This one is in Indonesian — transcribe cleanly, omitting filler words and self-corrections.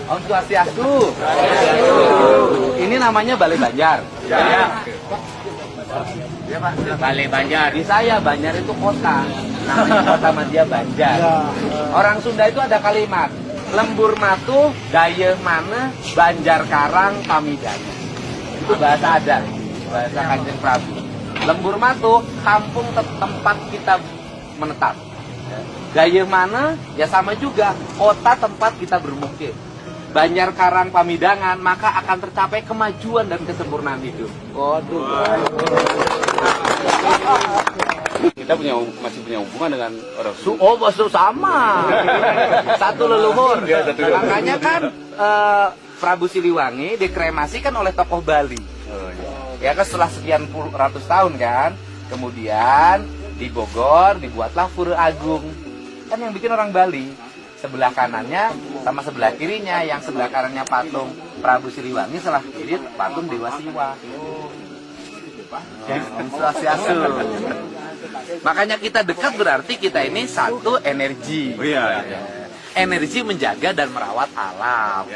Om Swastiastu. Ini namanya Balai Banjar. Ya Pak. Balai Banjar. Di saya Banjar itu kota. Namanya Kota Madya Banjar. Orang Sunda itu ada kalimat lembur matu, daya mana, Banjar Karang, Pamidana. Itu bahasa adat, bahasa Kanjeng Prabu. Lembur matu, kampung tempat kita menetap. Daya mana, ya sama juga, kota tempat kita bermukim. Banjar Karang Pamidangan, maka akan tercapai kemajuan dan kesempurnaan hidup. Waduh. Kita masih punya hubungan dengan orang Sunda. Oh, bosnya sama. Satu leluhur. Makanya kan Prabu Siliwangi dikremasi kan oleh tokoh Bali. Ya kan setelah sekian ratus tahun kan. Kemudian di Bogor dibuatlah Pura Agung. Kan yang bikin orang Bali. Sebelah kanannya sama sebelah kirinya, yang sebelah kanannya patung Prabu Siliwangi, sebelah kiri patung Dewa Siwa. Om Swastiastu. Makanya kita dekat berarti kita ini satu energi. Oh iya. Energi menjaga dan merawat alam.